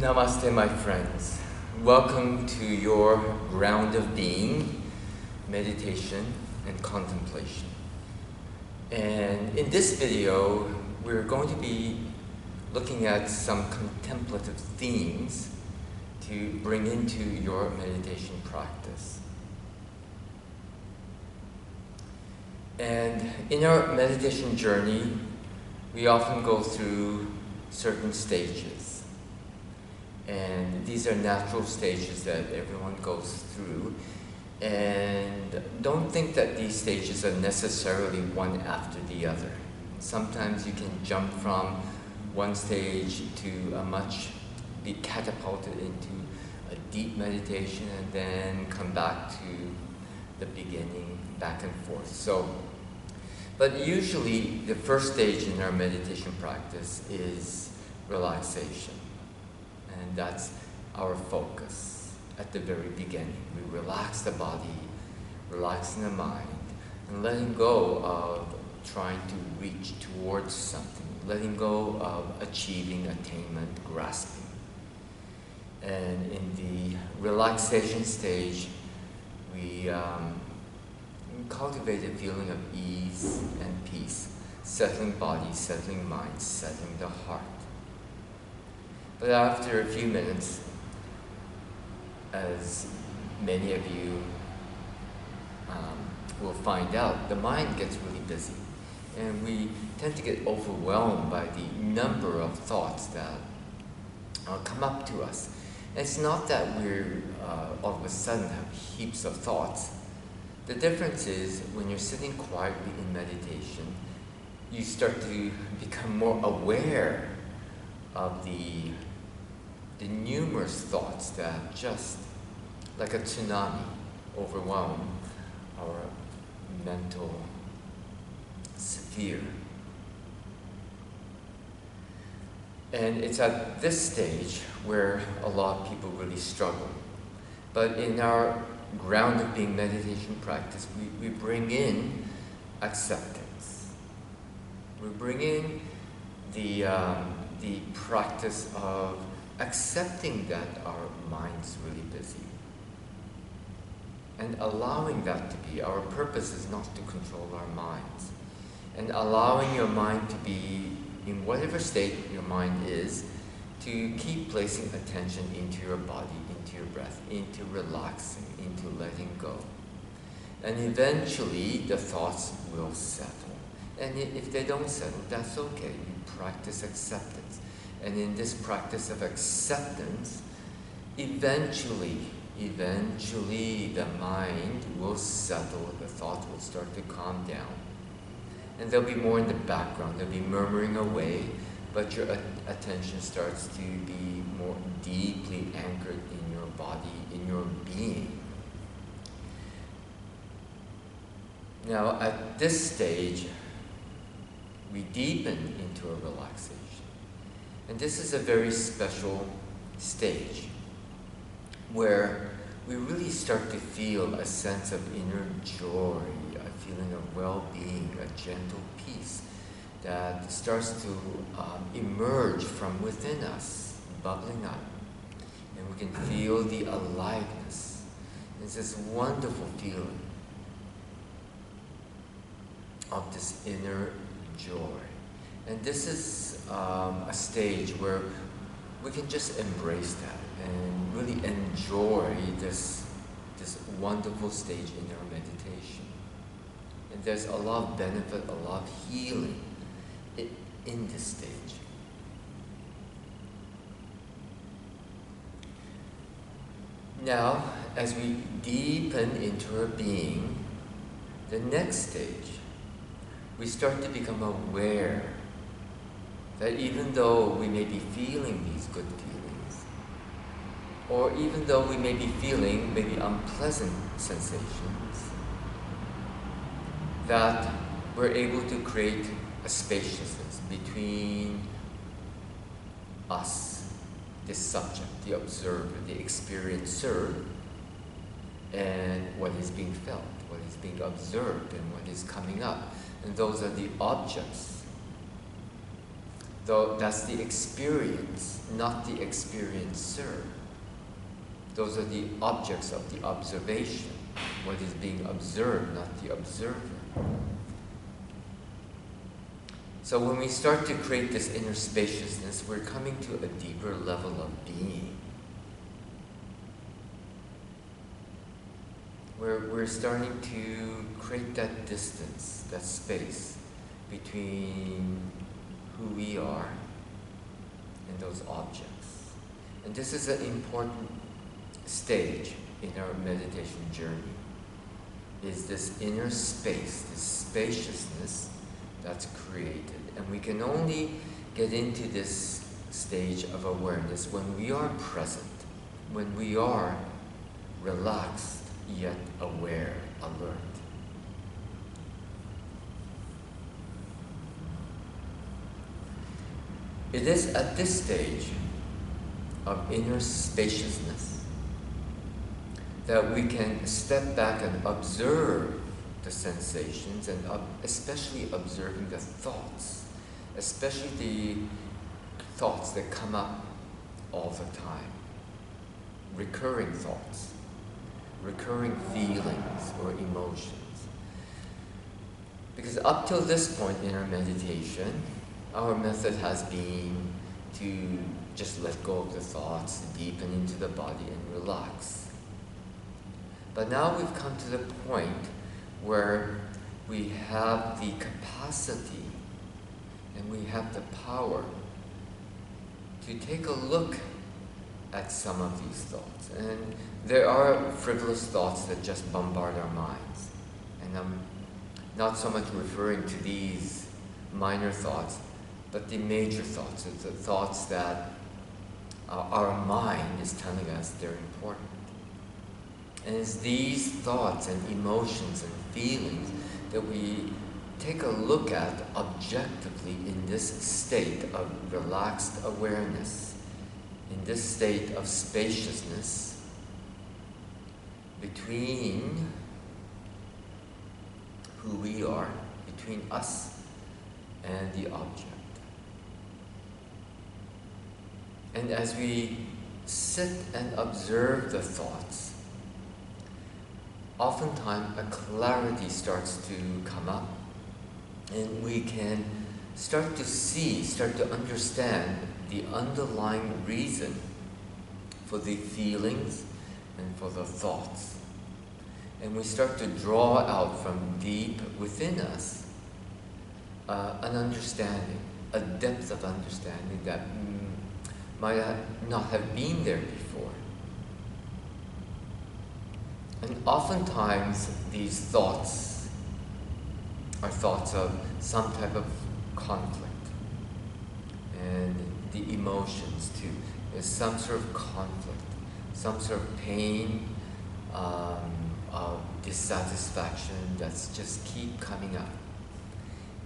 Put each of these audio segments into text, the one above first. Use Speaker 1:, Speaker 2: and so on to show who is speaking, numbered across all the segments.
Speaker 1: Namaste, my friends. Welcome to your ground of being, meditation and contemplation. And in this video, we're going to be looking at some contemplative themes to bring into your meditation practice. And in our meditation journey, we often go through certain stages. And these are natural stages that everyone goes through. And don't think that these stages are necessarily one after the other. Sometimes you can jump from one stage to be catapulted into a deep meditation and then come back to the beginning, back and forth. But usually the first stage in our meditation practice is relaxation. And that's our focus at the very beginning. We relax the body, relaxing the mind, and letting go of trying to reach towards something, letting go of achieving, attainment, grasping. And in the relaxation stage, we cultivate a feeling of ease and peace, settling body, settling mind, settling the heart. But after a few minutes, as many of you will find out, the mind gets really busy. And we tend to get overwhelmed by the number of thoughts that come up to us. And it's not that we're all of a sudden have heaps of thoughts. The difference is when you're sitting quietly in meditation, you start to become more aware of the numerous thoughts that just like a tsunami overwhelm our mental sphere. And it's at this stage where a lot of people really struggle. But in our ground of being meditation practice, we bring in acceptance. We bring in the practice of accepting that our mind's really busy and allowing that to be. Our purpose is not to control our minds, and allowing your mind to be in whatever state your mind is, to keep placing attention into your body, into your breath, into relaxing, into letting go. And eventually the thoughts will settle. And if they don't settle, that's okay. You practice acceptance. And in this practice of acceptance, eventually the mind will settle, the thoughts will start to calm down. And they'll be more in the background, they'll be murmuring away, but your attention starts to be more deeply anchored in your body, in your being. Now, at this stage, we deepen into a relaxation. And this is a very special stage where we really start to feel a sense of inner joy, a feeling of well-being, a gentle peace that starts to emerge from within us, bubbling up. And we can feel the aliveness. It's this wonderful feeling of this inner joy. And this is a stage where we can just embrace that and really enjoy this wonderful stage in our meditation. And there's a lot of benefit, a lot of healing in this stage. Now, as we deepen into our being, the next stage, we start to become aware that even though we may be feeling these good feelings, or even though we may be feeling maybe unpleasant sensations, that we're able to create a spaciousness between us, the subject, the observer, the experiencer, and what is being felt, what is being observed, and what is coming up. And those are the objects Though that's the experience, not the experiencer. Those are the objects of the observation. What is being observed, not the observer. So when we start to create this inner spaciousness, we're coming to a deeper level of being. We're starting to create that distance, that space between who we are and those objects. And this is an important stage in our meditation journey, is this inner space, this spaciousness that's created. And we can only get into this stage of awareness when we are present, when we are relaxed, yet aware, alert. It is at this stage of inner spaciousness that we can step back and observe the sensations, and especially observing the thoughts, especially the thoughts that come up all the time, recurring thoughts, recurring feelings or emotions. Because up till this point in our meditation, our method has been to just let go of the thoughts, deepen into the body and relax. But now we've come to the point where we have the capacity and we have the power to take a look at some of these thoughts. And there are frivolous thoughts that just bombard our minds. And I'm not so much referring to these minor thoughts, but the major thoughts, the thoughts that our mind is telling us they're important. And it's these thoughts and emotions and feelings that we take a look at objectively in this state of relaxed awareness, in this state of spaciousness between who we are, between us and the object. And as we sit and observe the thoughts, oftentimes a clarity starts to come up, and we can start to see, start to understand the underlying reason for the feelings and for the thoughts. And we start to draw out from deep within us an understanding, a depth of understanding that might not have been there before. And oftentimes these thoughts are thoughts of some type of conflict. And the emotions too. There's some sort of conflict, some sort of pain, of dissatisfaction that's just keep coming up.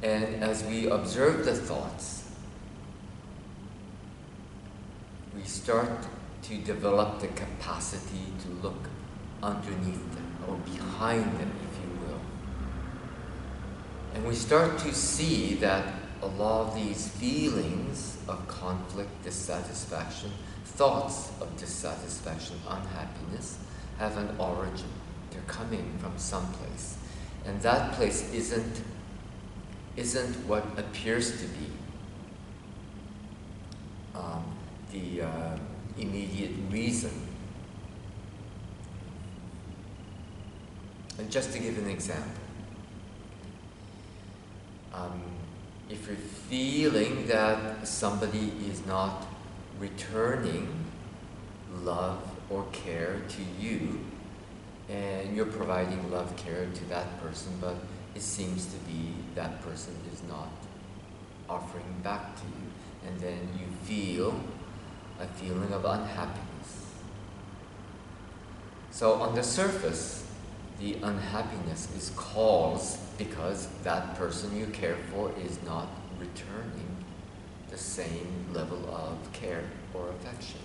Speaker 1: And as we observe the thoughts, we start to develop the capacity to look underneath them or behind them, if you will. And we start to see that a lot of these feelings of conflict, dissatisfaction, thoughts of dissatisfaction, unhappiness, have an origin. They're coming from someplace. And that place isn't what appears to be the immediate reason. And just to give an example, if you're feeling that somebody is not returning love or care to you, and you're providing love, care to that person, but it seems to be that person is not offering back to you, and then you feel a feeling of unhappiness. So on the surface, the unhappiness is caused because that person you care for is not returning the same level of care or affection,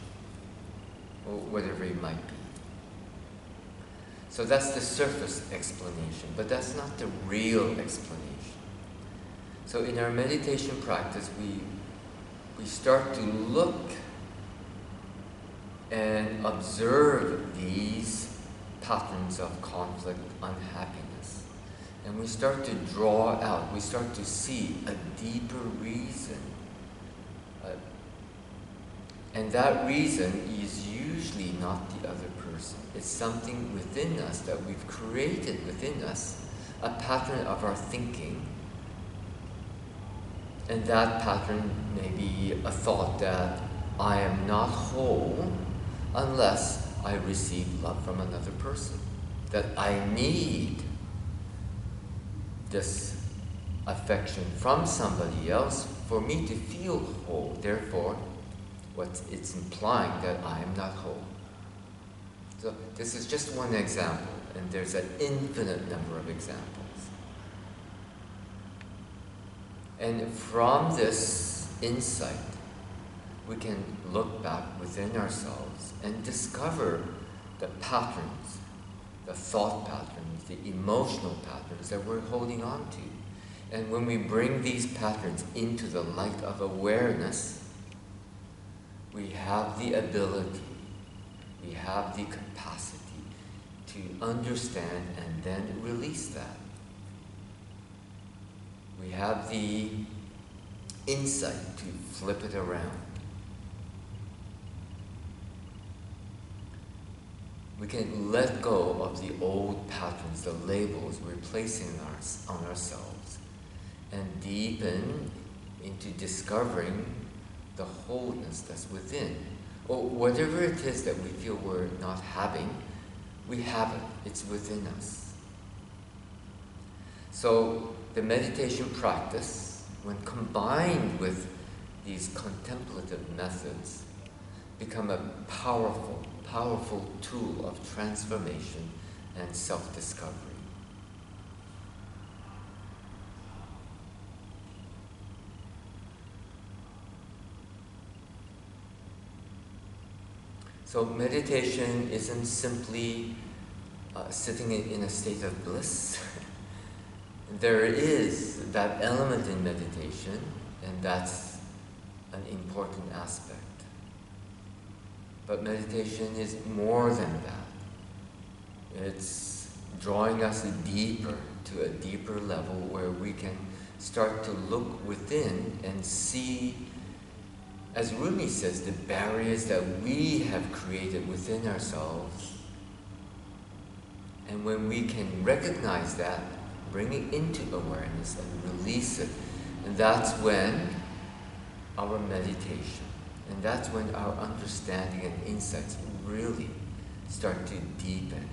Speaker 1: or whatever it might be. So that's the surface explanation, but that's not the real explanation. So in our meditation practice, we we start to look and observe these patterns of conflict, unhappiness. And we start to draw out, we start to see a deeper reason. And that reason is usually not the other person. It's something within us that we've created within us, a pattern of our thinking. And that pattern may be a thought that I am not whole unless I receive love from another person. That I need this affection from somebody else for me to feel whole. Therefore, it's implying that I am not whole. So this is just one example, and there's an infinite number of examples. And from this insight, we can look back within ourselves and discover the patterns, the thought patterns, the emotional patterns that we're holding on to. And when we bring these patterns into the light of awareness, we have the ability, we have the capacity to understand and then release that. We have the insight to flip it around. We can let go of the old patterns, the labels we're placing on ourselves, and deepen into discovering the wholeness that's within. Or whatever it is that we feel we're not having, we have it. It's within us. So the meditation practice, when combined with these contemplative methods, become a powerful, powerful tool of transformation and self-discovery. So meditation isn't simply sitting in a state of bliss. There is that element in meditation, and that's an important aspect. But meditation is more than that. It's drawing us deeper to a deeper level where we can start to look within and see, as Rumi says, the barriers that we have created within ourselves. And when we can recognize that, bring it into awareness and release it, and that's when our meditation, and that's when our understanding and insights really start to deepen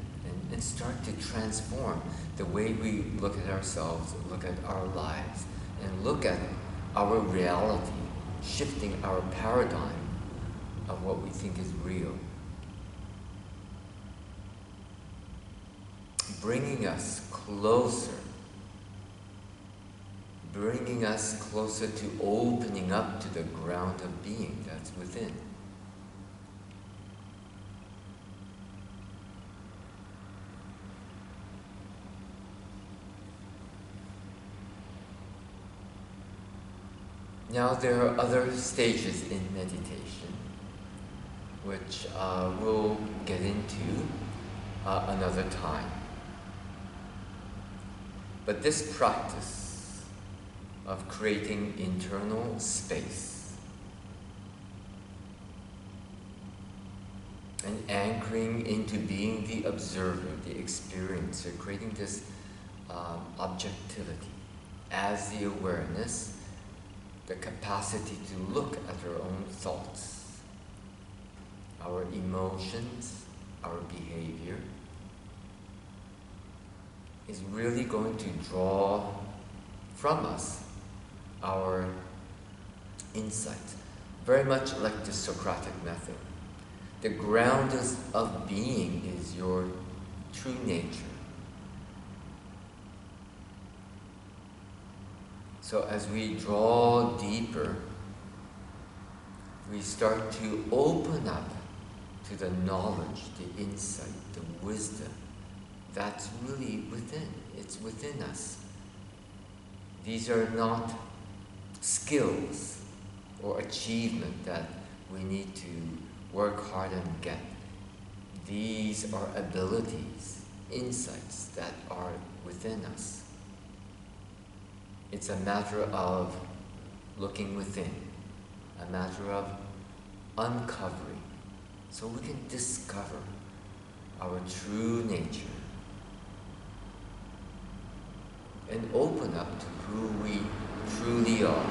Speaker 1: and start to transform the way we look at ourselves, look at our lives, and look at our reality, shifting our paradigm of what we think is real. Bringing us closer to opening up to the ground of being that's within. Now there are other stages in meditation, which we'll get into another time. But this practice of creating internal space and anchoring into being the observer, the experiencer, creating this objectivity as the awareness, the capacity to look at our own thoughts, our emotions, our behavior, is really going to draw from us our insight, very much like the Socratic method. The ground of being is your true nature. So as we draw deeper, we start to open up to the knowledge, the insight, the wisdom that's really within. It's within us. These are not skills. or achievement that we need to work hard and get. These are abilities, insights that are within us. It's a matter of looking within, a matter of uncovering, so we can discover our true nature and open up to who we truly are,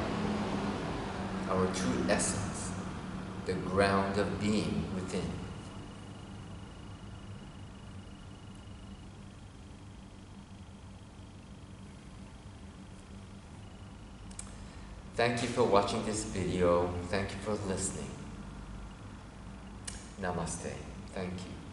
Speaker 1: our true essence, the ground of being within. Thank you for watching this video. Thank you for listening. Namaste. Thank you.